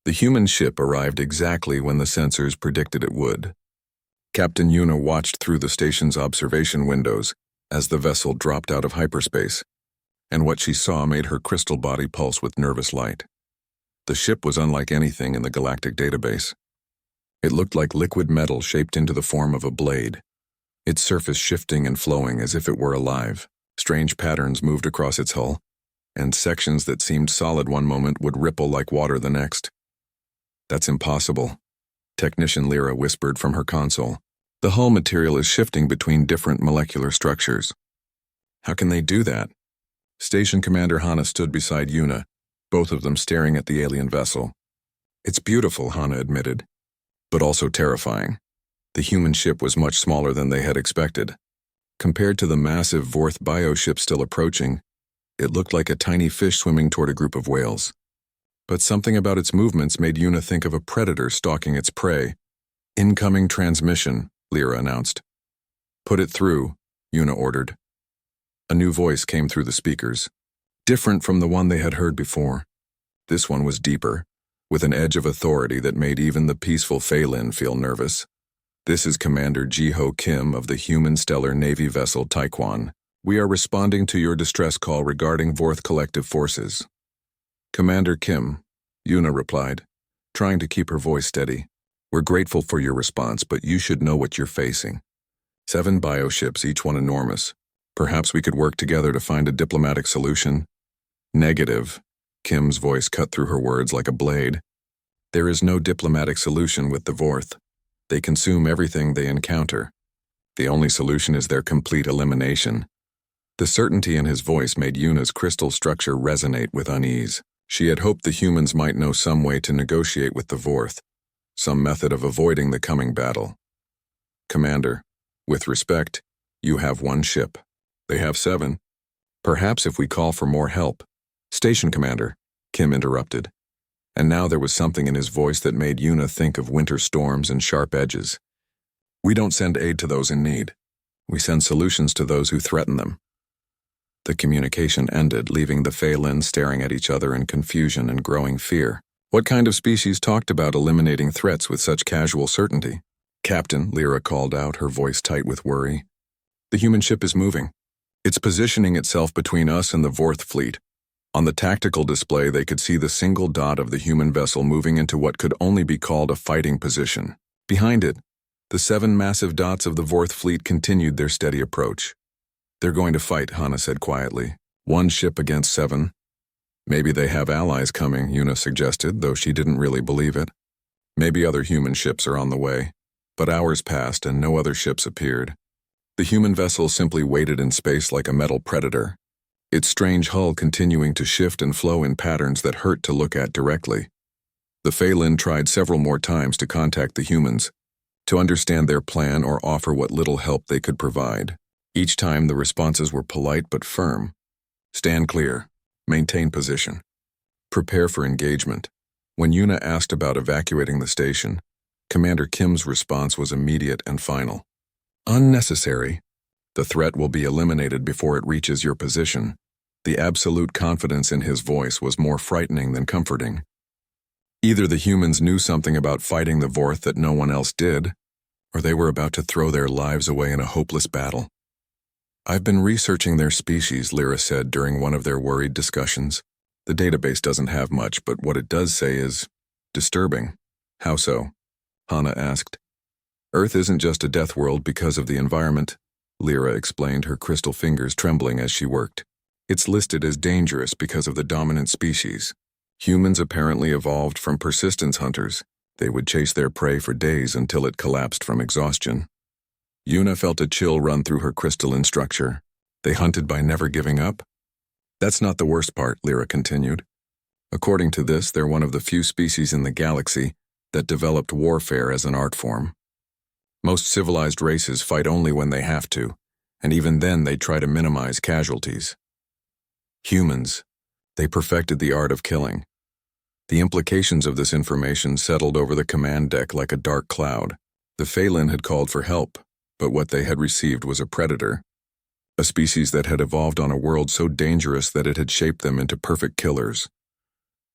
The human ship arrived exactly when the sensors predicted it would. Captain Yuna watched through the station's observation windows as the vessel dropped out of hyperspace, and what she saw made her crystal body pulse with nervous light. The ship was unlike anything in the galactic database. It looked like liquid metal shaped into the form of a blade, its surface shifting and flowing as if it were alive. Strange patterns moved across its hull, and sections that seemed solid one moment would ripple like water the next. "That's impossible," Technician Lyra whispered from her console. "The hull material is shifting between different molecular structures." "How can they do that?" Station Commander Hana stood beside Yuna, both of them staring at the alien vessel. "It's beautiful," Hana admitted, "but also terrifying." The human ship was much smaller than they had expected. Compared to the massive Vorth bioship still approaching, it looked like a tiny fish swimming toward a group of whales. But something about its movements made Yuna think of a predator stalking its prey. "Incoming transmission," Lyra announced. "Put it through," Yuna ordered. A new voice came through the speakers, different from the one they had heard before. This one was deeper, with an edge of authority that made even the peaceful Phelan feel nervous. "This is Commander Ji-Ho Kim of the human stellar Navy vessel Taekwon. We are responding to your distress call regarding Vorth collective forces." "Commander Kim," Yuna replied, trying to keep her voice steady. "We're grateful for your response, but you should know what you're facing. 7 bioships, each one enormous. Perhaps we could work together to find a diplomatic solution." "Negative." Kim's voice cut through her words like a blade. "There is no diplomatic solution with the Vorth. They consume everything they encounter. The only solution is their complete elimination." The certainty in his voice made Yuna's crystal structure resonate with unease. She had hoped the humans might know some way to negotiate with the Vorth, some method of avoiding the coming battle. "Commander, with respect, you have 1 ship. They have 7. Perhaps if we call for more help." "Station Commander," Kim interrupted. And now there was something in his voice that made Yuna think of winter storms and sharp edges. "We don't send aid to those in need. We send solutions to those who threaten them." The communication ended, leaving the Phelan staring at each other in confusion and growing fear. What kind of species talked about eliminating threats with such casual certainty? "Captain," Lyra called out, her voice tight with worry. "The human ship is moving. It's positioning itself between us and the Vorth fleet." On the tactical display, they could see the single dot of the human vessel moving into what could only be called a fighting position. Behind it, the 7 massive dots of the Vorth fleet continued their steady approach. "They're going to fight," Hana said quietly. 1 ship against 7. "Maybe they have allies coming," Yuna suggested, though she didn't really believe it. "Maybe other human ships are on the way." But hours passed and no other ships appeared. The human vessel simply waited in space like a metal predator, its strange hull continuing to shift and flow in patterns that hurt to look at directly. The Phelan tried several more times to contact the humans, to understand their plan or offer what little help they could provide. Each time the responses were polite but firm. "Stand clear. Maintain position. Prepare for engagement." When Yuna asked about evacuating the station, Commander Kim's response was immediate and final. "Unnecessary. The threat will be eliminated before it reaches your position." The absolute confidence in his voice was more frightening than comforting. Either the humans knew something about fighting the Vorth that no one else did, or they were about to throw their lives away in a hopeless battle. "I've been researching their species," Lyra said during one of their worried discussions. "The database doesn't have much, but what it does say is disturbing." "How so?" Hana asked. "Earth isn't just a death world because of the environment," Lyra explained, her crystal fingers trembling as she worked. "It's listed as dangerous because of the dominant species. Humans apparently evolved from persistence hunters. They would chase their prey for days until it collapsed from exhaustion." Yuna felt a chill run through her crystalline structure. "They hunted by never giving up?" "That's not the worst part," Lyra continued. "According to this, they're one of the few species in the galaxy that developed warfare as an art form. Most civilized races fight only when they have to, and even then they try to minimize casualties. Humans, they perfected the art of killing." The implications of this information settled over the command deck like a dark cloud. The Phelan had called for help, but what they had received was a predator, a species that had evolved on a world so dangerous that it had shaped them into perfect killers.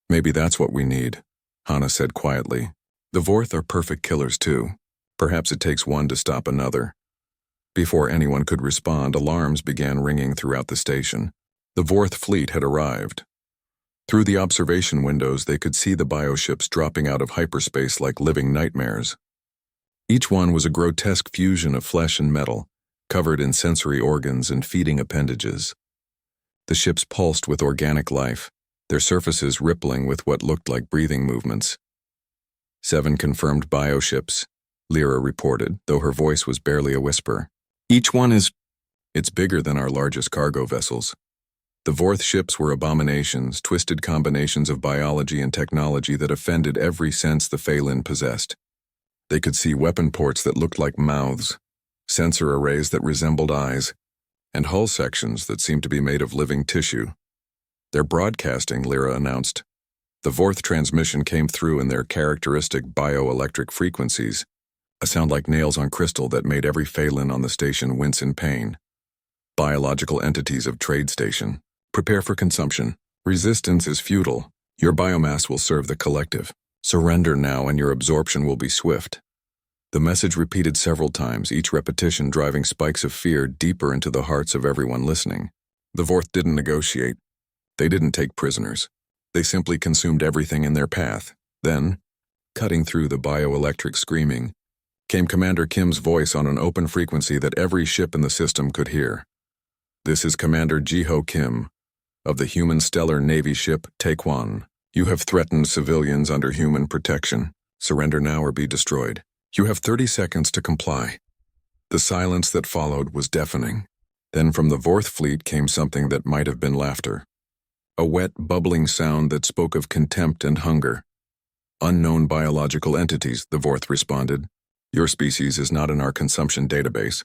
"Maybe that's what we need," Hana said quietly. The Vorth are perfect killers too. Perhaps it takes one to stop another. Before anyone could respond, alarms began ringing throughout the station. The Vorth fleet had arrived. Through the observation windows, they could see the bioships dropping out of hyperspace like living nightmares. Each one was a grotesque fusion of flesh and metal, covered in sensory organs and feeding appendages. The ships pulsed with organic life, their surfaces rippling with what looked like breathing movements. 7 confirmed bioships, Lyra reported, though her voice was barely a whisper. Each one is... It's bigger than our largest cargo vessels. The Vorth ships were abominations, twisted combinations of biology and technology that offended every sense the Phelan possessed. They could see weapon ports that looked like mouths, sensor arrays that resembled eyes, and hull sections that seemed to be made of living tissue. They're broadcasting, Lyra announced. The Vorth transmission came through in their characteristic bioelectric frequencies, a sound like nails on crystal that made every Phelan on the station wince in pain. Biological entities of trade station. Prepare for consumption. Resistance is futile. Your biomass will serve the collective. Surrender now and your absorption will be swift. The message repeated several times, each repetition driving spikes of fear deeper into the hearts of everyone listening. The Vorth didn't negotiate. They didn't take prisoners. They simply consumed everything in their path. Then, cutting through the bioelectric screaming, came Commander Kim's voice on an open frequency that every ship in the system could hear. This is Commander Jiho Kim, of the human stellar Navy ship Taekwon. You have threatened civilians under human protection. Surrender now or be destroyed. You have 30 seconds to comply. The silence that followed was deafening. Then from the Vorth fleet came something that might have been laughter. A wet, bubbling sound that spoke of contempt and hunger. Unknown biological entities, the Vorth responded. Your species is not in our consumption database.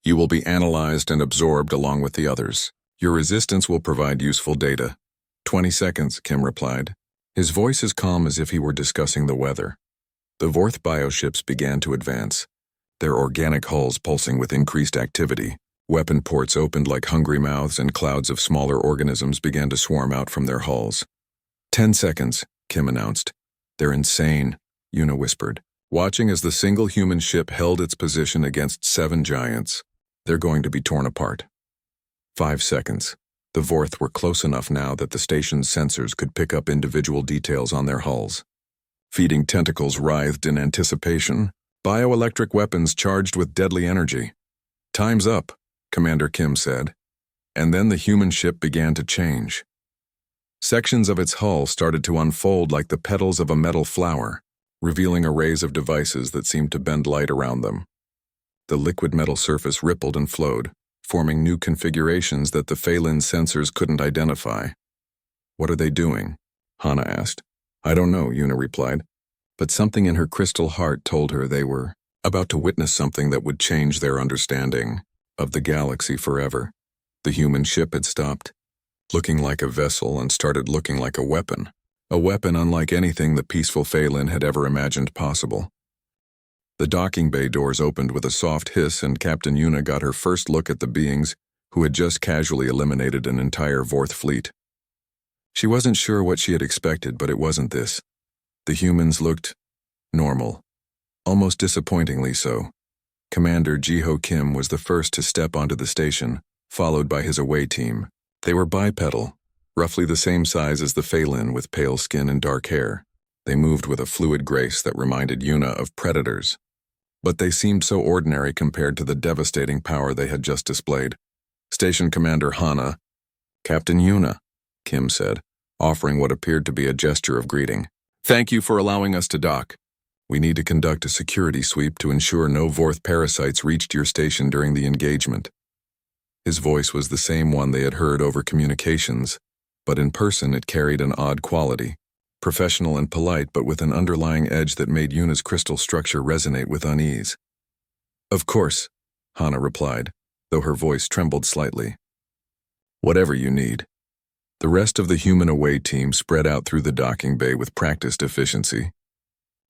You will be analyzed and absorbed along with the others. Your resistance will provide useful data. 20 seconds, Kim replied. His voice as calm as if he were discussing the weather. The Vorth bioships began to advance, their organic hulls pulsing with increased activity. Weapon ports opened like hungry mouths and clouds of smaller organisms began to swarm out from their hulls. 10 seconds, Kim announced. They're insane, Yuna whispered, watching as the single human ship held its position against 7 giants. They're going to be torn apart. 5 seconds. The Vorth were close enough now that the station's sensors could pick up individual details on their hulls. Feeding tentacles writhed in anticipation, bioelectric weapons charged with deadly energy. Time's up, Commander Kim said. And then the human ship began to change. Sections of its hull started to unfold like the petals of a metal flower, revealing arrays of devices that seemed to bend light around them. The liquid metal surface rippled and flowed, forming new configurations that the Phelan sensors couldn't identify. What are they doing? Hana asked. I don't know, Yuna replied, but something in her crystal heart told her they were about to witness something that would change their understanding of the galaxy forever. The human ship had stopped, looking like a vessel, and started looking like a weapon unlike anything the peaceful Phelan had ever imagined possible. The docking bay doors opened with a soft hiss, and Captain Yuna got her first look at the beings who had just casually eliminated an entire Vorth fleet. She wasn't sure what she had expected, but it wasn't this. The humans looked normal, almost disappointingly so. Commander Jiho Kim was the first to step onto the station, followed by his away team. They were bipedal, roughly the same size as the Phelan, with pale skin and dark hair. They moved with a fluid grace that reminded Yuna of predators. But they seemed so ordinary compared to the devastating power they had just displayed. Station Commander Hana. Captain Yuna, Kim said, offering what appeared to be a gesture of greeting. Thank you for allowing us to dock. We need to conduct a security sweep to ensure no Vorth parasites reached your station during the engagement. His voice was the same one they had heard over communications, but in person it carried an odd quality. Professional and polite, but with an underlying edge that made Yuna's crystal structure resonate with unease. Of course, Hana replied, though her voice trembled slightly. Whatever you need. The rest of the human away team spread out through the docking bay with practiced efficiency.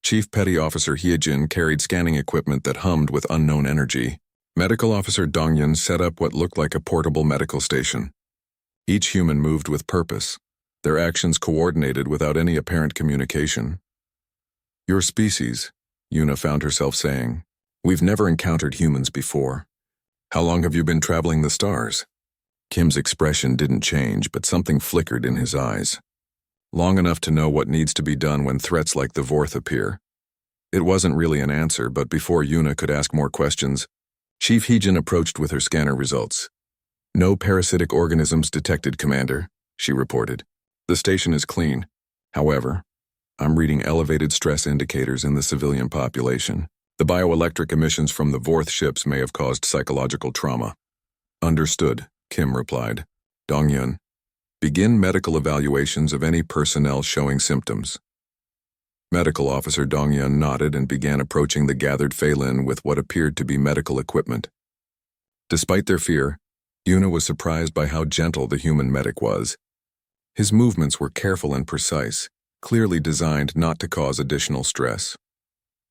Chief Petty Officer Hyejin carried scanning equipment that hummed with unknown energy. Medical Officer Dongyan set up what looked like a portable medical station. Each human moved with purpose, their actions coordinated without any apparent communication. Your species, Yuna found herself saying. We've never encountered humans before. How long have you been traveling the stars? Kim's expression didn't change, but something flickered in his eyes. Long enough to know what needs to be done when threats like the Vorth appear. It wasn't really an answer, but before Yuna could ask more questions, Chief Heejin approached with her scanner results. No parasitic organisms detected, Commander, she reported. The station is clean. However, I'm reading elevated stress indicators in the civilian population. The bioelectric emissions from the Vorth ships may have caused psychological trauma. Understood, Kim replied. Dongyun, begin medical evaluations of any personnel showing symptoms. Medical Officer Dongyun nodded and began approaching the gathered Phelan with what appeared to be medical equipment. Despite their fear, Yuna was surprised by how gentle the human medic was. His movements were careful and precise, clearly designed not to cause additional stress.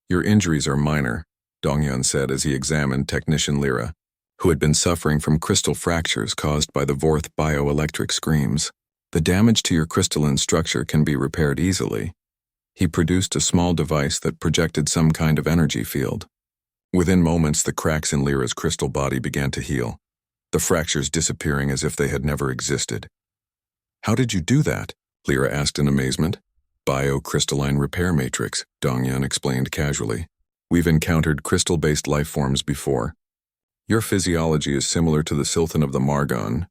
Your injuries are minor, Dongyun said as he examined Technician Lyra, who had been suffering from crystal fractures caused by the Vorth bioelectric screams. The damage to your crystalline structure can be repaired easily. He produced a small device that projected some kind of energy field. Within moments, the cracks in Lyra's crystal body began to heal, the fractures disappearing as if they had never existed. How did you do that? Lyra asked in amazement. Biocrystalline repair matrix, Dongyun explained casually. We've encountered crystal-based life forms before. Your physiology is similar to the Silthan of the Margon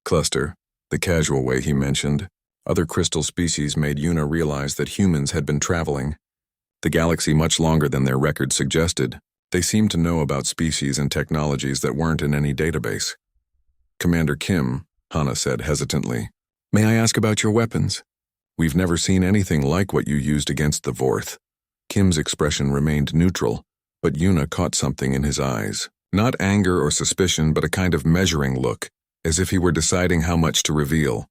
cluster, the casual way he mentioned. Other crystal species made Yuna realize that humans had been traveling the galaxy much longer than their records suggested. They seemed to know about species and technologies that weren't in any database. Commander Kim, Hana said hesitantly, may I ask about your weapons? We've never seen anything like what you used against the Vorth. Kim's expression remained neutral, but Yuna caught something in his eyes. Not anger or suspicion, but a kind of measuring look, as if he were deciding how much to reveal.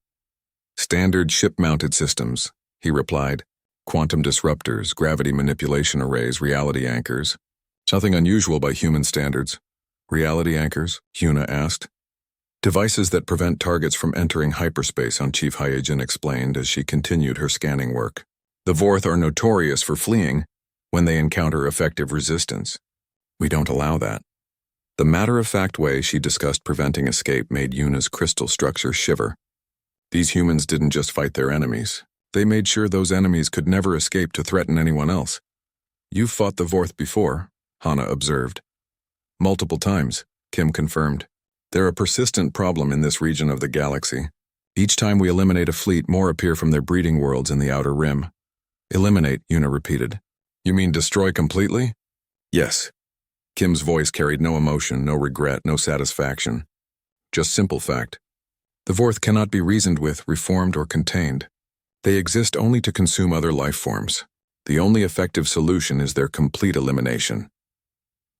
Standard ship-mounted systems, he replied. Quantum disruptors, gravity manipulation arrays, reality anchors. Nothing unusual by human standards. Reality anchors? Yuna asked. Devices that prevent targets from entering hyperspace, Chief Heejin explained as she continued her scanning work. The Vorth are notorious for fleeing when they encounter effective resistance. We don't allow that. The matter-of-fact way she discussed preventing escape made Yuna's crystal structure shiver. These humans didn't just fight their enemies. They made sure those enemies could never escape to threaten anyone else. You've fought the Vorth before, Hana observed. Multiple times, Kim confirmed. They're a persistent problem in this region of the galaxy. Each time we eliminate a fleet, more appear from their breeding worlds in the outer rim. Eliminate, Yuna repeated. You mean destroy completely? Yes. Kim's voice carried no emotion, no regret, no satisfaction. Just simple fact. The Vorth cannot be reasoned with, reformed, or contained. They exist only to consume other life forms. The only effective solution is their complete elimination.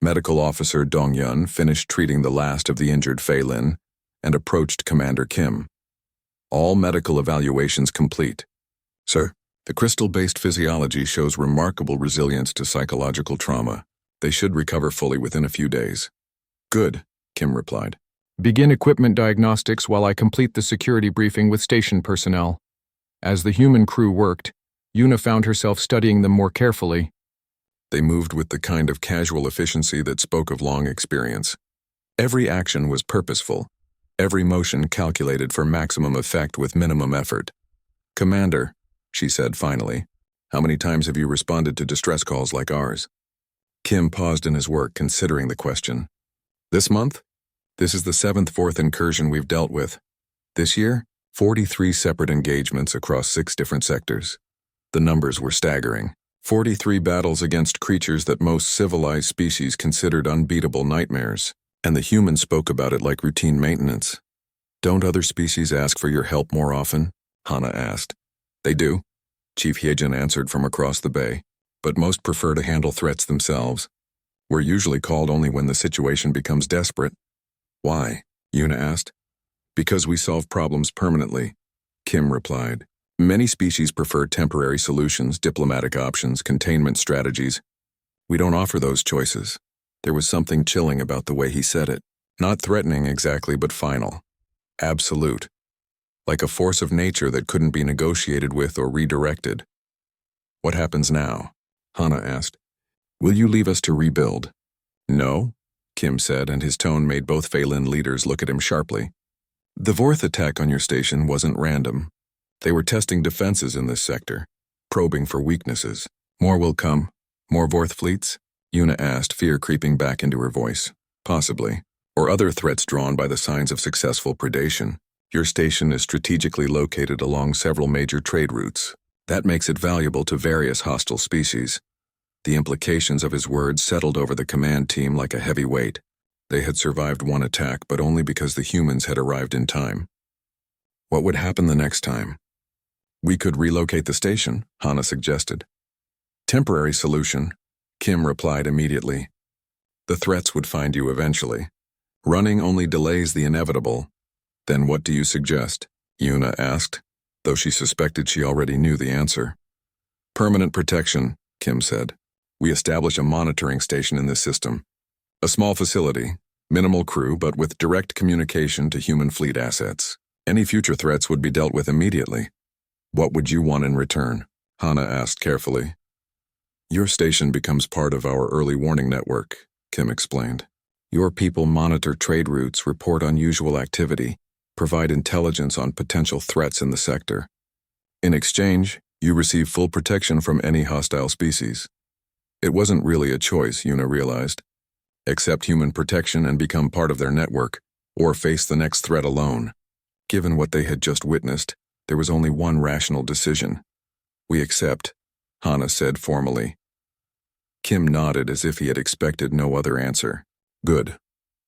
Medical Officer Dongyun finished treating the last of the injured Phelan and approached Commander Kim. All medical evaluations complete. Sir, the crystal-based physiology shows remarkable resilience to psychological trauma. They should recover fully within a few days. Good, Kim replied. Begin equipment diagnostics while I complete the security briefing with station personnel. As the human crew worked, Yuna found herself studying them more carefully. They moved with the kind of casual efficiency that spoke of long experience. Every action was purposeful, every motion calculated for maximum effect with minimum effort. Commander, she said finally, how many times have you responded to distress calls like ours? Kim paused in his work, considering the question. This month? This is the 7th Vorth incursion we've dealt with. This year, 43 separate engagements across 6 different sectors. The numbers were staggering. 43 battles against creatures that most civilized species considered unbeatable nightmares, and the humans spoke about it like routine maintenance. Don't other species ask for your help more often? Hana asked. They do, Chief Heejin answered from across the bay, but most prefer to handle threats themselves. We're usually called only when the situation becomes desperate. Why? Yuna asked. Because we solve problems permanently, Kim replied. Many species prefer temporary solutions, diplomatic options, containment strategies. We don't offer those choices. There was something chilling about the way he said it. Not threatening exactly, but final. Absolute. Like a force of nature that couldn't be negotiated with or redirected. What happens now? Hana asked. Will you leave us to rebuild? No, Kim said, and his tone made both Phelan leaders look at him sharply. The Vorth attack on your station wasn't random. They were testing defenses in this sector, probing for weaknesses. More will come. More Vorth fleets? Yuna asked, fear creeping back into her voice. Possibly. Or other threats drawn by the signs of successful predation. Your station is strategically located along several major trade routes. That makes it valuable to various hostile species. The implications of his words settled over the command team like a heavy weight. They had survived one attack, but only because the humans had arrived in time. What would happen the next time? We could relocate the station, Hana suggested. Temporary solution, Kim replied immediately. The threats would find you eventually. Running only delays the inevitable. Then what do you suggest? Yuna asked, though she suspected she already knew the answer. Permanent protection, Kim said. We establish a monitoring station in this system. A small facility, minimal crew, but with direct communication to human fleet assets. Any future threats would be dealt with immediately. What would you want in return? Hana asked carefully. Your station becomes part of our early warning network, Kim explained. Your people monitor trade routes, report unusual activity, provide intelligence on potential threats in the sector. In exchange, you receive full protection from any hostile species. It wasn't really a choice, Yuna realized. Accept human protection and become part of their network, or face the next threat alone. Given what they had just witnessed, there was only one rational decision. We accept, Hana said formally. Kim nodded as if he had expected no other answer. Good.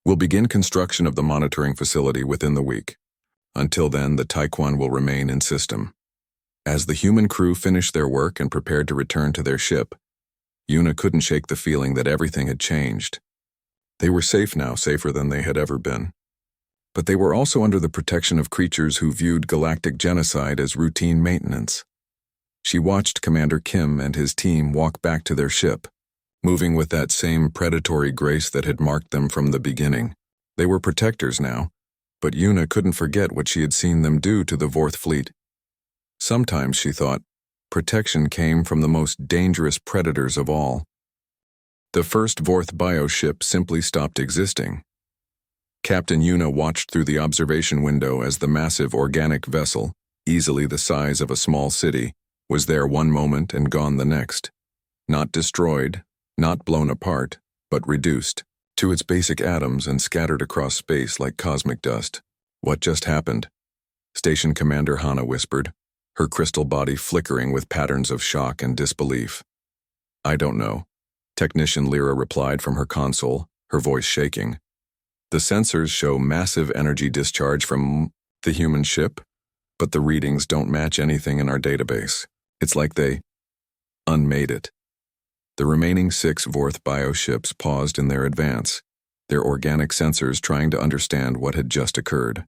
We'll begin construction of the monitoring facility within the week. Until then, the Taekwon will remain in system. As the human crew finished their work and prepared to return to their ship, Yuna couldn't shake the feeling that everything had changed. They were safe now, safer than they had ever been. But they were also under the protection of creatures who viewed galactic genocide as routine maintenance. She watched Commander Kim and his team walk back to their ship, moving with that same predatory grace that had marked them from the beginning. They were protectors now, but Yuna couldn't forget what she had seen them do to the Vorth fleet. Sometimes, she thought, protection came from the most dangerous predators of all. The first Vorth bioship simply stopped existing. Captain Yuna watched through the observation window as the massive organic vessel, easily the size of a small city, was there one moment and gone the next. Not destroyed, not blown apart, but reduced to its basic atoms and scattered across space like cosmic dust. What just happened? Station Commander Hana whispered, her crystal body flickering with patterns of shock and disbelief. I don't know. Technician Lyra replied from her console, her voice shaking. The sensors show massive energy discharge from the human ship, but the readings don't match anything in our database. It's like they unmade it. The remaining 6 Vorth bioships paused in their advance, their organic sensors trying to understand what had just occurred.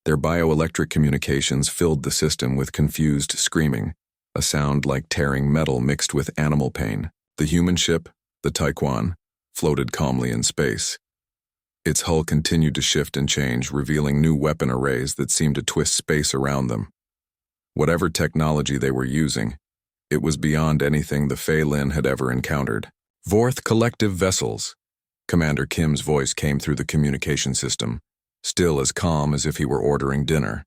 Their bioelectric communications filled the system with confused screaming, a sound like tearing metal mixed with animal pain. The human ship, the Taekwon, floated calmly in space. Its hull continued to shift and change, revealing new weapon arrays that seemed to twist space around them. Whatever technology they were using, it was beyond anything the Fei Lin had ever encountered. Vorth collective vessels. Commander Kim's voice came through the communication system, still as calm as if he were ordering dinner.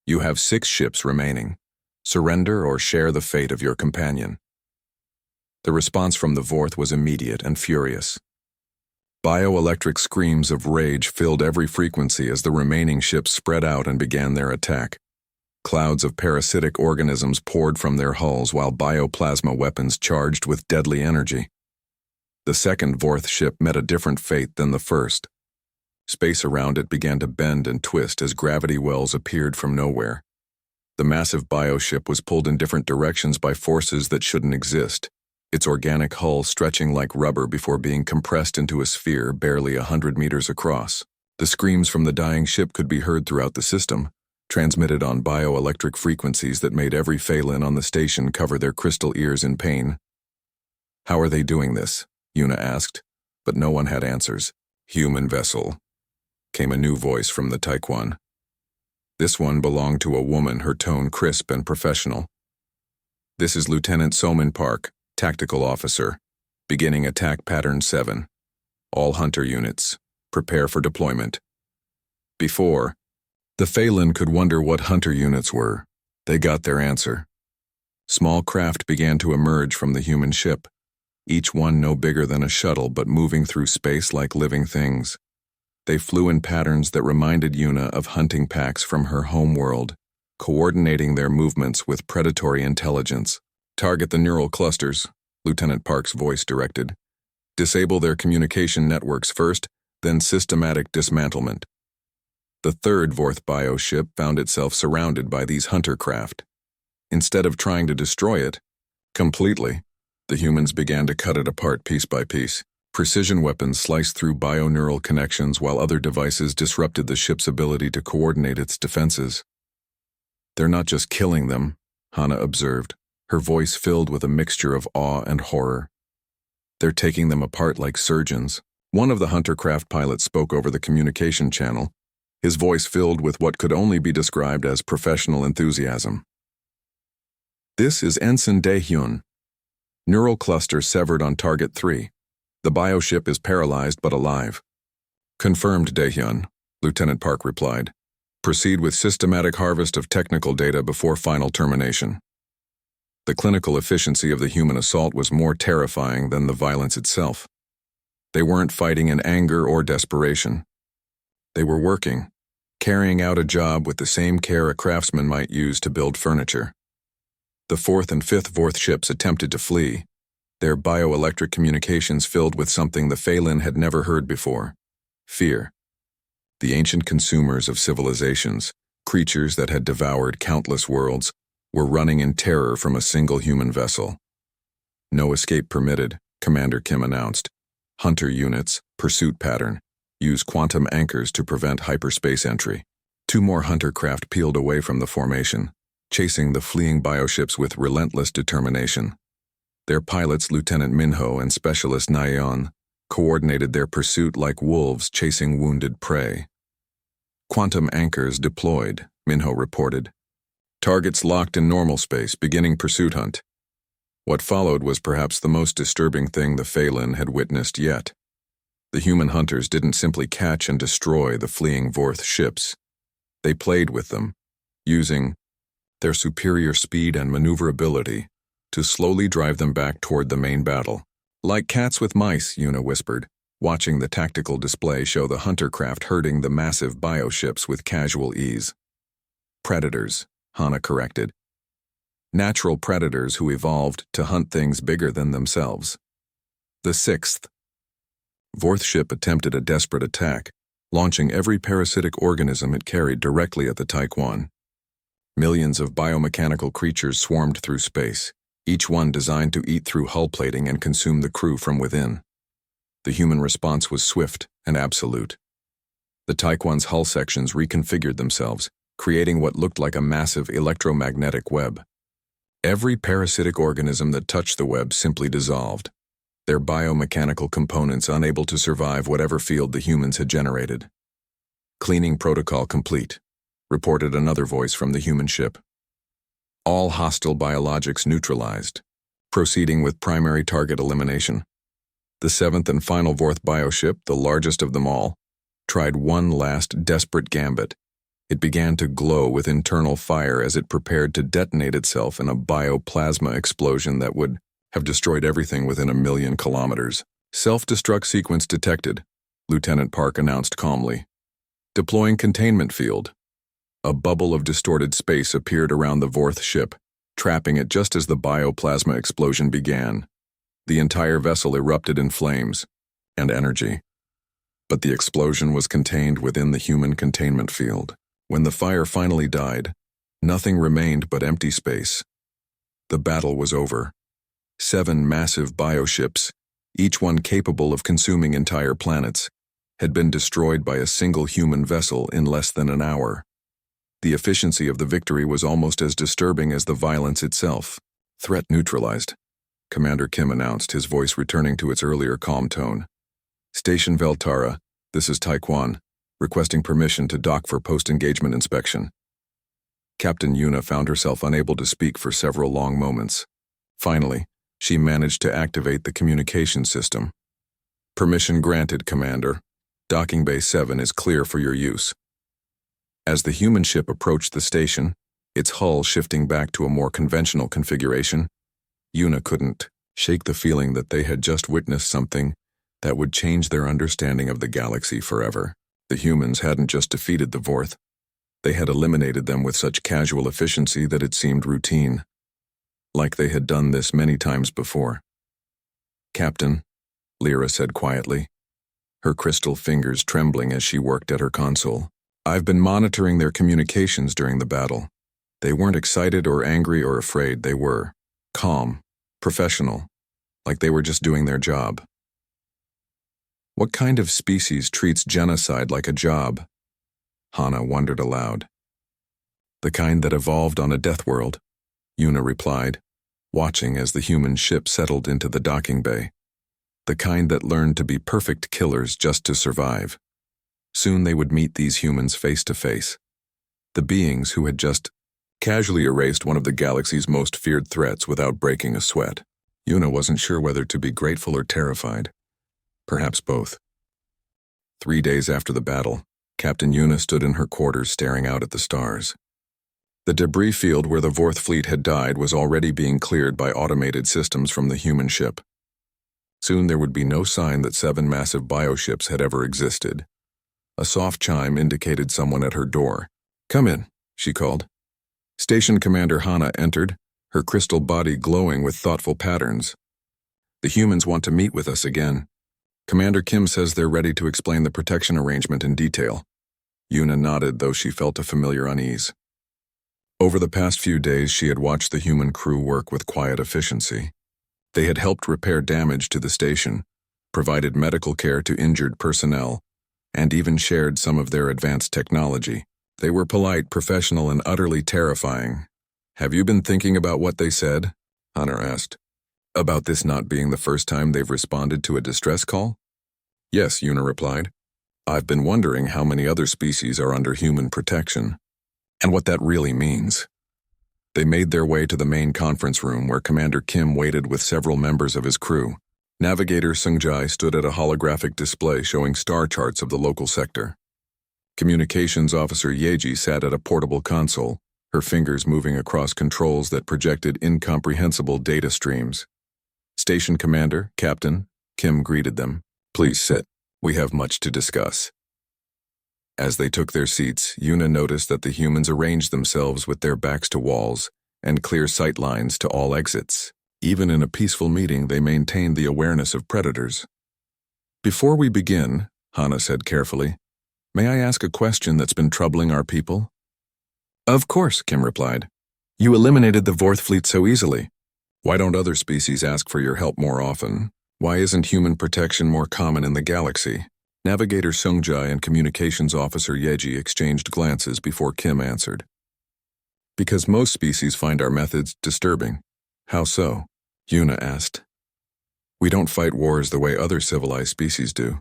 You have 6 ships remaining. Surrender or share the fate of your companion. The response from the Vorth was immediate and furious. Bioelectric screams of rage filled every frequency as the remaining ships spread out and began their attack. Clouds of parasitic organisms poured from their hulls while bioplasma weapons charged with deadly energy. The second Vorth ship met a different fate than the first. Space around it began to bend and twist as gravity wells appeared from nowhere. The massive bioship was pulled in different directions by forces that shouldn't exist, its organic hull stretching like rubber before being compressed into a sphere barely 100 meters across. The screams from the dying ship could be heard throughout the system, transmitted on bioelectric frequencies that made every Phelan on the station cover their crystal ears in pain. How are they doing this? Yuna asked, but no one had answers. Human vessel, came a new voice from the Taekwon. This one belonged to a woman, her tone crisp and professional. This is Lieutenant Somin Park, Tactical Officer. Beginning Attack Pattern 7. All Hunter Units. Prepare for deployment. Before, the Phelan could wonder what Hunter Units were. They got their answer. Small craft began to emerge from the human ship, each one no bigger than a shuttle but moving through space like living things. They flew in patterns that reminded Yuna of hunting packs from her home world, coordinating their movements with predatory intelligence. Target the neural clusters, Lieutenant Park's voice directed. Disable their communication networks first, then systematic dismantlement. The third Vorth bio ship found itself surrounded by these hunter craft. Instead of trying to destroy it completely, the humans began to cut it apart piece by piece. Precision weapons sliced through bioneural connections while other devices disrupted the ship's ability to coordinate its defenses. They're not just killing them, Hana observed, her voice filled with a mixture of awe and horror. They're taking them apart like surgeons. One of the huntercraft pilots spoke over the communication channel, his voice filled with what could only be described as professional enthusiasm. This is Ensign Daehyun. Neural cluster severed on target 3. The bioship is paralyzed but alive. Confirmed, Daehyun, Lieutenant Park replied. Proceed with systematic harvest of technical data before final termination. The clinical efficiency of the human assault was more terrifying than the violence itself. They weren't fighting in anger or desperation. They were working, carrying out a job with the same care a craftsman might use to build furniture. The 4th and 5th Vorth ships attempted to flee, their bioelectric communications filled with something the Phelan had never heard before: fear. The ancient consumers of civilizations, creatures that had devoured countless worlds, were running in terror from a single human vessel. No escape permitted, Commander Kim announced. Hunter units, pursuit pattern, use quantum anchors to prevent hyperspace entry. 2 more hunter craft peeled away from the formation, chasing the fleeing bioships with relentless determination. Their pilots, Lieutenant Minho and Specialist Nayeon, coordinated their pursuit like wolves chasing wounded prey. Quantum anchors deployed, Minho reported. Targets locked in normal space, beginning pursuit hunt. What followed was perhaps the most disturbing thing the Phelan had witnessed yet. The human hunters didn't simply catch and destroy the fleeing Vorth ships. They played with them, using their superior speed and maneuverability to slowly drive them back toward the main battle. Like cats with mice, Yuna whispered, watching the tactical display show the hunter craft herding the massive bioships with casual ease. Predators, Hana corrected. Natural predators who evolved to hunt things bigger than themselves. The 6th Vorth ship attempted a desperate attack, launching every parasitic organism it carried directly at the Taekwon. Millions of biomechanical creatures swarmed through space, each one designed to eat through hull plating and consume the crew from within. The human response was swift and absolute. The Taekwon's hull sections reconfigured themselves, creating what looked like a massive electromagnetic web. Every parasitic organism that touched the web simply dissolved, their biomechanical components unable to survive whatever field the humans had generated. Cleaning protocol complete, reported another voice from the human ship. All hostile biologics neutralized, proceeding with primary target elimination. The 7th and final Vorth bioship, the largest of them all, tried one last desperate gambit. It began to glow with internal fire as it prepared to detonate itself in a bioplasma explosion that would have destroyed everything within 1,000,000 kilometers. Self-destruct sequence detected, Lieutenant Park announced calmly. Deploying containment field. A bubble of distorted space appeared around the Vorth ship, trapping it just as the bioplasma explosion began. The entire vessel erupted in flames and energy. But the explosion was contained within the human containment field. When the fire finally died, nothing remained but empty space. The battle was over. 7 massive bioships, each one capable of consuming entire planets, had been destroyed by a single human vessel in less than an hour. The efficiency of the victory was almost as disturbing as the violence itself. Threat neutralized, Commander Kim announced, his voice returning to its earlier calm tone. Station Veltara, this is Taekwon, requesting permission to dock for post-engagement inspection. Captain Yuna found herself unable to speak for several long moments. Finally, She managed to activate the communication system. Permission granted, Commander. Docking Bay 7 is clear for your use. As the human ship approached the station, its hull shifting back to a more conventional configuration, Yuna couldn't shake the feeling that they had just witnessed something that would change their understanding of the galaxy forever. The humans hadn't just defeated the Vorth. They had eliminated them with such casual efficiency that it seemed routine, like they had done this many times before. Captain, Lyra said quietly, her crystal fingers trembling as she worked at her console. I've been monitoring their communications during the battle. They weren't excited or angry or afraid. They were calm, professional, like they were just doing their job. What kind of species treats genocide like a job? Hana wondered aloud. The kind that evolved on a death world, Yuna replied, watching as the human ship settled into the docking bay. The kind that learned to be perfect killers just to survive. Soon they would meet these humans face to face. The beings who had just casually erased one of the galaxy's most feared threats without breaking a sweat. Yuna wasn't sure whether to be grateful or terrified. Perhaps both. 3 days after the battle, Captain Yuna stood in her quarters staring out at the stars. The debris field where the Vorth fleet had died was already being cleared by automated systems from the human ship. Soon there would be no sign that 7 massive bioships had ever existed. A soft chime indicated someone at her door. "Come in," she called. Station Commander Hana entered, her crystal body glowing with thoughtful patterns. "The humans want to meet with us again. Commander Kim says they're ready to explain the protection arrangement in detail." Yuna nodded, though she felt a familiar unease. Over the past few days, she had watched the human crew work with quiet efficiency. They had helped repair damage to the station, provided medical care to injured personnel, and even shared some of their advanced technology. They were polite, professional, and utterly terrifying. "Have you been thinking about what they said?" Hunter asked. "About this not being the first time they've responded to a distress call?" "Yes," Yuna replied. "I've been wondering how many other species are under human protection, and what that really means." They made their way to the main conference room where Commander Kim waited with several members of his crew. Navigator Sungjai stood at a holographic display showing star charts of the local sector. Communications Officer Yeji sat at a portable console, her fingers moving across controls that projected incomprehensible data streams. "Station Commander, Captain," Kim greeted them. "Please sit. We have much to discuss." As they took their seats, Yuna noticed that the humans arranged themselves with their backs to walls and clear sight lines to all exits. Even in a peaceful meeting, they maintained the awareness of predators. "Before we begin," Hana said carefully, "may I ask a question that's been troubling our people?" "Of course," Kim replied. "You eliminated the Vorth fleet so easily. Why don't other species ask for your help more often? Why isn't human protection more common in the galaxy?" Navigator Sungjai and Communications Officer Yeji exchanged glances before Kim answered. "Because most species find our methods disturbing." "How so?" Yuna asked. "We don't fight wars the way other civilized species do,"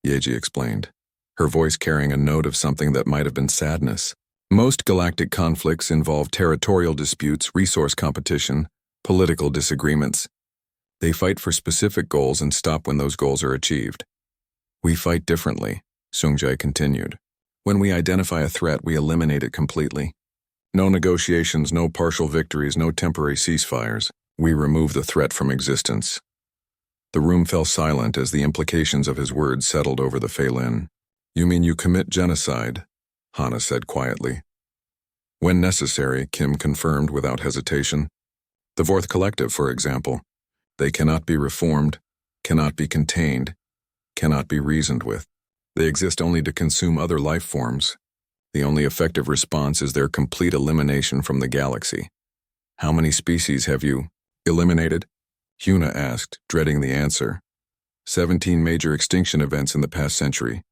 Yeji explained, her voice carrying a note of something that might have been sadness. "Most galactic conflicts involve territorial disputes, resource competition, political disagreements. They fight for specific goals and stop when those goals are achieved. We fight differently," Sungjai continued. "When we identify a threat, we eliminate it completely. No negotiations, no partial victories, no temporary ceasefires. We remove the threat from existence." The room fell silent as the implications of his words settled over the Phelan. "You mean you commit genocide?" Hana said quietly. "When necessary," Kim confirmed without hesitation. "The Vorth Collective, for example. They cannot be reformed, cannot be contained, cannot be reasoned with. They exist only to consume other life forms. The only effective response is their complete elimination from the galaxy." "How many species have you eliminated?" Yuna asked, dreading the answer. 17 major extinction events in the past century,"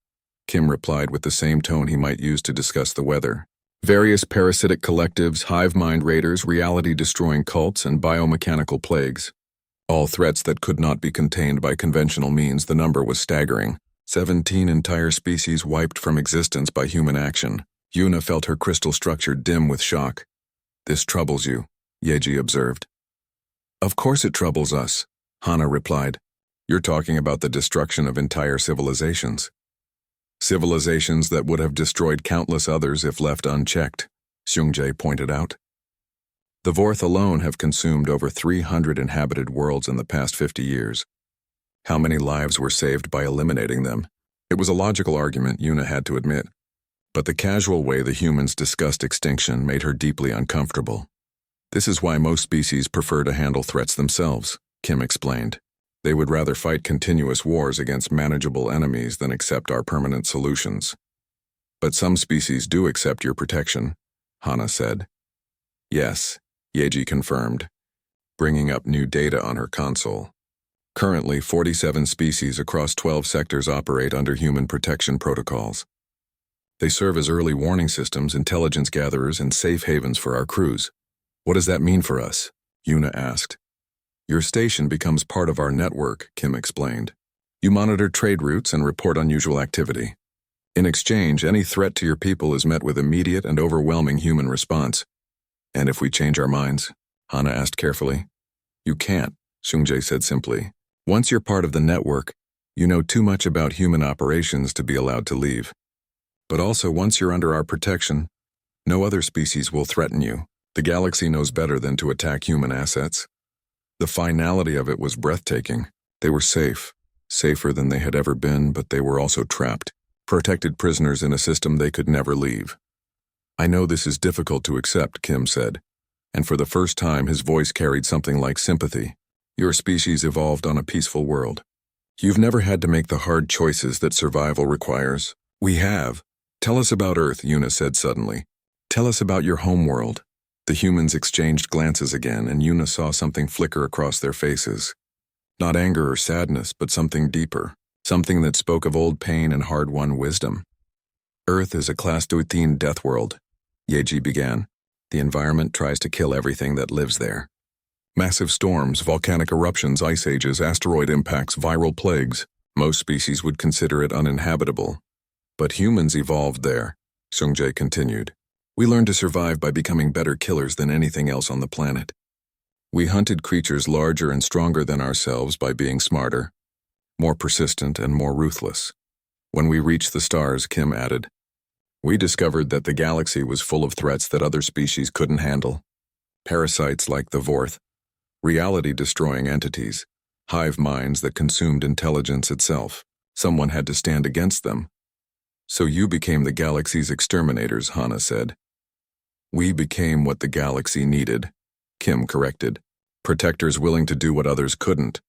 Kim replied with the same tone he might use to discuss the weather. "Various parasitic collectives, hive mind raiders, reality-destroying cults, and biomechanical plagues. All threats that could not be contained by conventional means. The number was staggering. 17 entire species wiped from existence by human action." Yuna felt her crystal structure dim with shock. "This troubles you," Yeji observed. Of course it troubles us, Hana replied. You're talking about the destruction of entire civilizations. Civilizations that would have destroyed countless others if left unchecked, Seungjae pointed out. The Vorth alone have consumed over 300 inhabited worlds in the past 50 years. How many lives were saved by eliminating them? It was a logical argument, Yuna had to admit. But the casual way the humans discussed extinction made her deeply uncomfortable. This is why most species prefer to handle threats themselves, Kim explained. They would rather fight continuous wars against manageable enemies than accept our permanent solutions. But some species do accept your protection, Hana said. Yes, Yeji confirmed, bringing up new data on her console. Currently, 47 species across 12 sectors operate under human protection protocols. They serve as early warning systems, intelligence gatherers, and safe havens for our crews. What does that mean for us? Yuna asked. Your station becomes part of our network, Kim explained. You monitor trade routes and report unusual activity. In exchange, any threat to your people is met with immediate and overwhelming human response. And if we change our minds? Hana asked carefully. You can't, Seungjae said simply. Once you're part of the network, you know too much about human operations to be allowed to leave. But also, once you're under our protection, no other species will threaten you. The galaxy knows better than to attack human assets. The finality of it was breathtaking. They were safe, safer than they had ever been, but they were also trapped, protected prisoners in a system they could never leave. I know this is difficult to accept, Kim said, and for the first time his voice carried something like sympathy. Your species evolved on a peaceful world. You've never had to make the hard choices that survival requires. We have. Tell us about Earth, Yuna said suddenly. Tell us about your home world. The humans exchanged glances again, and Yuna saw something flicker across their faces. Not anger or sadness, but something deeper, something that spoke of old pain and hard-won wisdom. Earth is a Class 13 death world, Yeji began. The environment tries to kill everything that lives there. Massive storms, volcanic eruptions, ice ages, asteroid impacts, viral plagues. Most species would consider it uninhabitable. But humans evolved there, Seungjae continued. We learned to survive by becoming better killers than anything else on the planet. We hunted creatures larger and stronger than ourselves by being smarter, more persistent, and more ruthless. When we reached the stars, Kim added, we discovered that the galaxy was full of threats that other species couldn't handle. Parasites like the Vorth, reality-destroying entities, hive minds that consumed intelligence itself. Someone had to stand against them. So you became the galaxy's exterminators, Hana said. We became what the galaxy needed, Kim corrected. Protectors willing to do what others couldn't,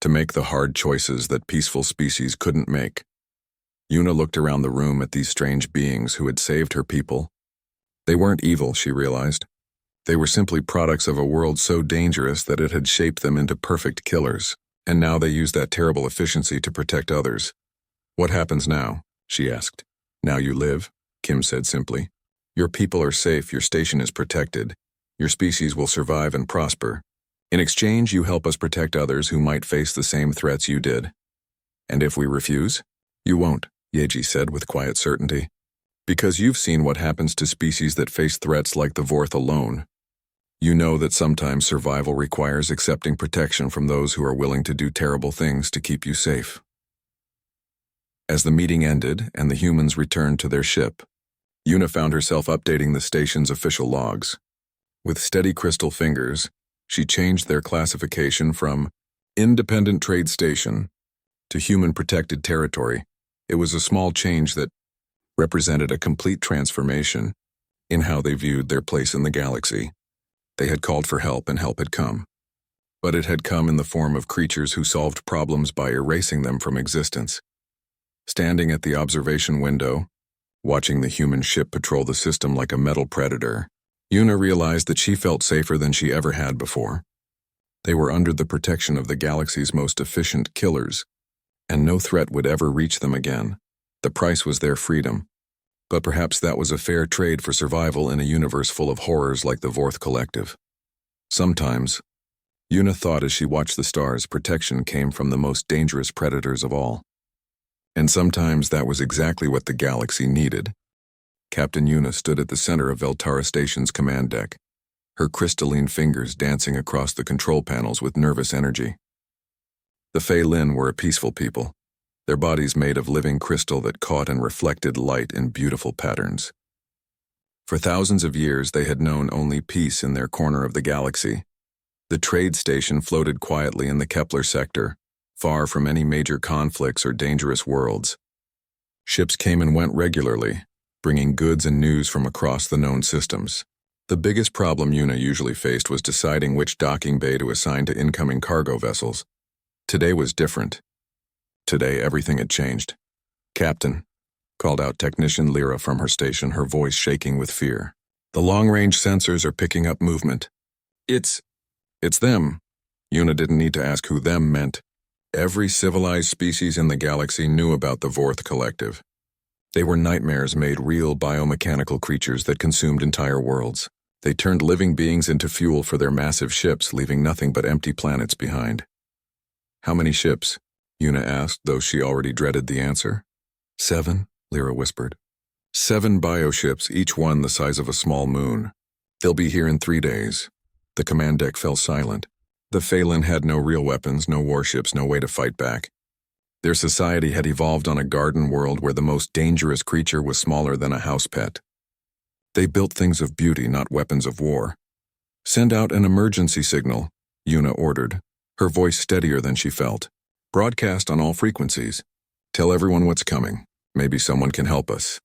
to make the hard choices that peaceful species couldn't make. Yuna looked around the room at these strange beings who had saved her people. They weren't evil, she realized. They were simply products of a world so dangerous that it had shaped them into perfect killers, and now they used that terrible efficiency to protect others. What happens now? She asked. Now you live, Kim said simply. Your people are safe, your station is protected. Your species will survive and prosper. In exchange, you help us protect others who might face the same threats you did. And if we refuse? You won't, Yeji said with quiet certainty. Because you've seen what happens to species that face threats like the Vorth alone. You know that sometimes survival requires accepting protection from those who are willing to do terrible things to keep you safe. As the meeting ended and the humans returned to their ship, Yuna found herself updating the station's official logs. With steady crystal fingers, she changed their classification from Independent Trade Station to Human Protected Territory. It was a small change that represented a complete transformation in how they viewed their place in the galaxy. They had called for help and help had come. But it had come in the form of creatures who solved problems by erasing them from existence. Standing at the observation window, watching the human ship patrol the system like a metal predator, Yuna realized that she felt safer than she ever had before. They were under the protection of the galaxy's most efficient killers, and no threat would ever reach them again. The price was their freedom. But perhaps that was a fair trade for survival in a universe full of horrors like the Vorth Collective. Sometimes, Yuna thought as she watched the stars, protection came from the most dangerous predators of all. And sometimes that was exactly what the galaxy needed. Captain Yuna stood at the center of Veltara Station's command deck, her crystalline fingers dancing across the control panels with nervous energy. The Fei Lin were a peaceful people, their bodies made of living crystal that caught and reflected light in beautiful patterns. For thousands of years, they had known only peace in their corner of the galaxy. The trade station floated quietly in the Kepler sector, far from any major conflicts or dangerous worlds. Ships came and went regularly, bringing goods and news from across the known systems. The biggest problem Yuna usually faced was deciding which docking bay to assign to incoming cargo vessels. Today was different. Today, everything had changed. "Captain," called out Technician Lyra from her station, her voice shaking with fear. "The long-range sensors are picking up movement." It's them." Yuna didn't need to ask who them meant. Every civilized species in the galaxy knew about the Vorth Collective. They were nightmares made real biomechanical creatures that consumed entire worlds. They turned living beings into fuel for their massive ships, leaving nothing but empty planets behind. "How many ships?" Yuna asked, though she already dreaded the answer. 7, Lyra whispered. 7 bioships, each one the size of a small moon. They'll be here in 3 days. The command deck fell silent. The Phelan had no real weapons, no warships, no way to fight back. Their society had evolved on a garden world where the most dangerous creature was smaller than a house pet. They built things of beauty, not weapons of war. "Send out an emergency signal," Yuna ordered, her voice steadier than she felt. "Broadcast on all frequencies. Tell everyone what's coming. Maybe someone can help us."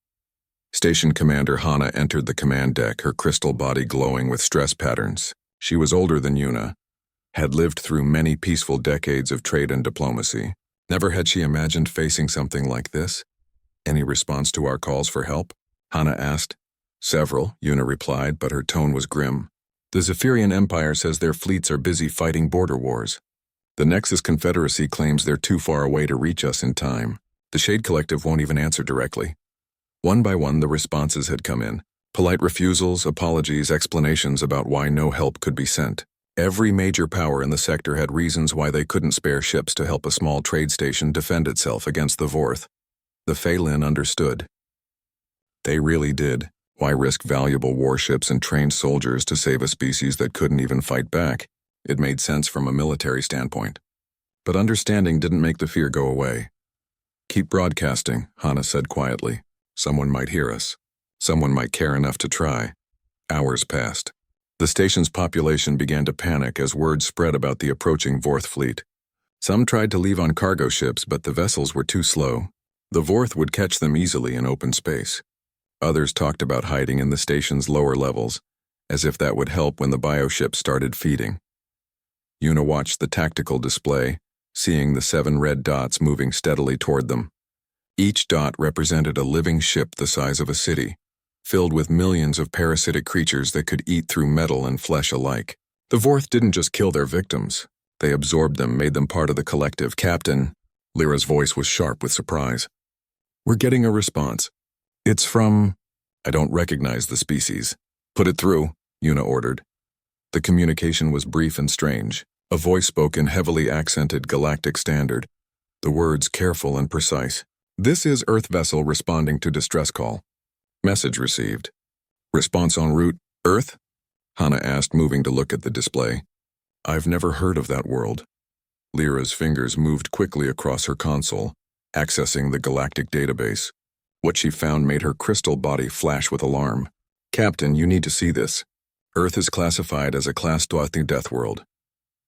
Station Commander Hana entered the command deck, her crystal body glowing with stress patterns. She was older than Yuna, had lived through many peaceful decades of trade and diplomacy. Never had she imagined facing something like this. "Any response to our calls for help?" Hana asked. "Several," Yuna replied, but her tone was grim. "The Zephyrian Empire says their fleets are busy fighting border wars. The Nexus Confederacy claims they're too far away to reach us in time. The Shade Collective won't even answer directly." One by one, the responses had come in. Polite refusals, apologies, explanations about why no help could be sent. Every major power in the sector had reasons why they couldn't spare ships to help a small trade station defend itself against the Vorth. The Phelan understood. They really did. Why risk valuable warships and trained soldiers to save a species that couldn't even fight back? It made sense from a military standpoint. But understanding didn't make the fear go away. "Keep broadcasting," Hana said quietly. "Someone might hear us. Someone might care enough to try." Hours passed. The station's population began to panic as word spread about the approaching Vorth fleet. Some tried to leave on cargo ships, but the vessels were too slow. The Vorth would catch them easily in open space. Others talked about hiding in the station's lower levels, as if that would help when the bioship started feeding. Yuna watched the tactical display, seeing the 7 red dots moving steadily toward them. Each dot represented a living ship the size of a city, filled with millions of parasitic creatures that could eat through metal and flesh alike. The Vorth didn't just kill their victims. They absorbed them, made them part of the collective. "Captain," Lyra's voice was sharp with surprise. "We're getting a response. It's from—" "I don't recognize the species." "Put it through," Yuna ordered. The communication was brief and strange. A voice spoke in heavily accented Galactic Standard, the words careful and precise. "This is Earth vessel responding to distress call. Message received. Response en route. Earth?" Hana asked, moving to look at the display. "I've never heard of that world." Lyra's fingers moved quickly across her console, accessing the galactic database. What she found made her crystal body flash with alarm. "Captain, you need to see this. Earth is classified as a Class 2 Deathworld.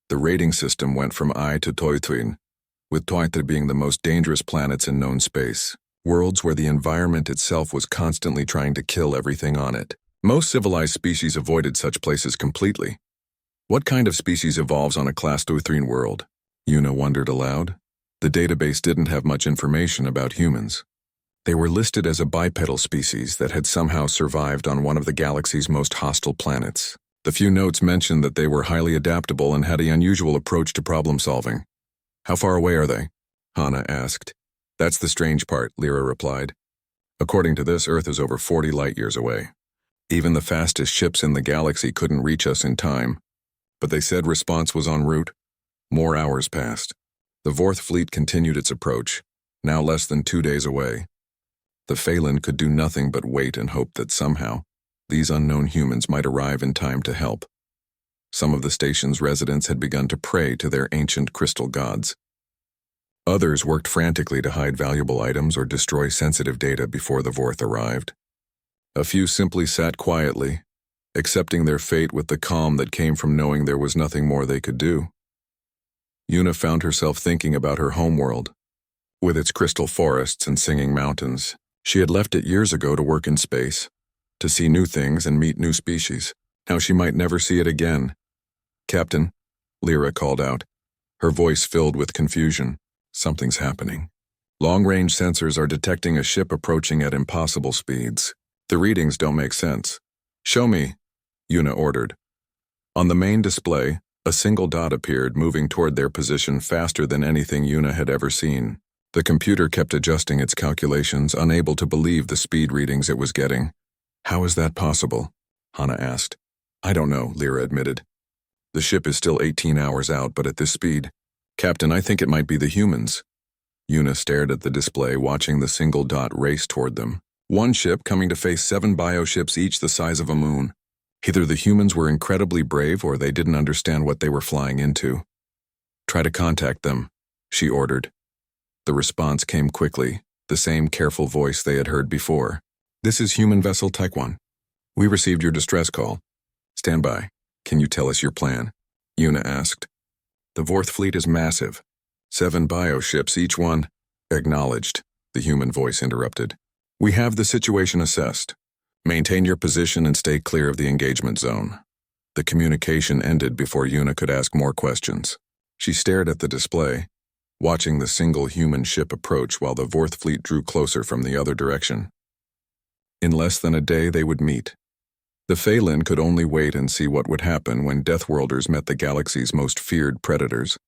The rating system went from I to Toitwin, with Toitwin being the most dangerous planets in known space. Worlds where the environment itself was constantly trying to kill everything on it. Most civilized species avoided such places completely. What kind of species evolves on a Class 2 world? Yuna wondered aloud. The database didn't have much information about humans. They were listed as a bipedal species that had somehow survived on one of the galaxy's most hostile planets. The few notes mentioned that they were highly adaptable and had an unusual approach to problem solving. "How far away are they?" Hana asked. "That's the strange part," Lyra replied. "According to this, Earth is over 40 light-years away. Even the fastest ships in the galaxy couldn't reach us in time. But they said response was en route." More hours passed. The Vorth fleet continued its approach, now less than 2 days away. The Phelan could do nothing but wait and hope that somehow these unknown humans might arrive in time to help. Some of the station's residents had begun to pray to their ancient crystal gods. Others worked frantically to hide valuable items or destroy sensitive data before the Vorth arrived. A few simply sat quietly, accepting their fate with the calm that came from knowing there was nothing more they could do. Una found herself thinking about her homeworld. With its crystal forests and singing mountains, she had left it years ago to work in space, to see new things and meet new species. Now she might never see it again. "Captain," Lyra called out, her voice filled with confusion. "Something's happening. Long-range sensors are detecting a ship approaching at impossible speeds. The readings don't make sense." "Show me," Una ordered. On the main display, a single dot appeared, moving toward their position faster than anything Una had ever seen. The computer kept adjusting its calculations, unable to believe the speed readings it was getting. "How is that possible?" Hana asked. "I don't know," Lyra admitted. "The ship is still 18 hours out, but at this speed." "Captain, I think it might be the humans." Una stared at the display, watching the single dot race toward them. One ship coming to face 7 bioships, each the size of a moon. Either the humans were incredibly brave or they didn't understand what they were flying into. "Try to contact them," she ordered. The response came quickly, the same careful voice they had heard before. "This is human vessel Taekwon. We received your distress call. Stand by. Can you tell us your plan?" Una asked. "The Vorth fleet is massive. 7 bioships, each one." "Acknowledged," the human voice interrupted. "We have the situation assessed. Maintain your position and stay clear of the engagement zone." The communication ended before Una could ask more questions. She stared at the display, watching the single human ship approach while the Vorth fleet drew closer from the other direction. In less than a day they would meet. The Phelan could only wait and see what would happen when Deathworlders met the galaxy's most feared predators.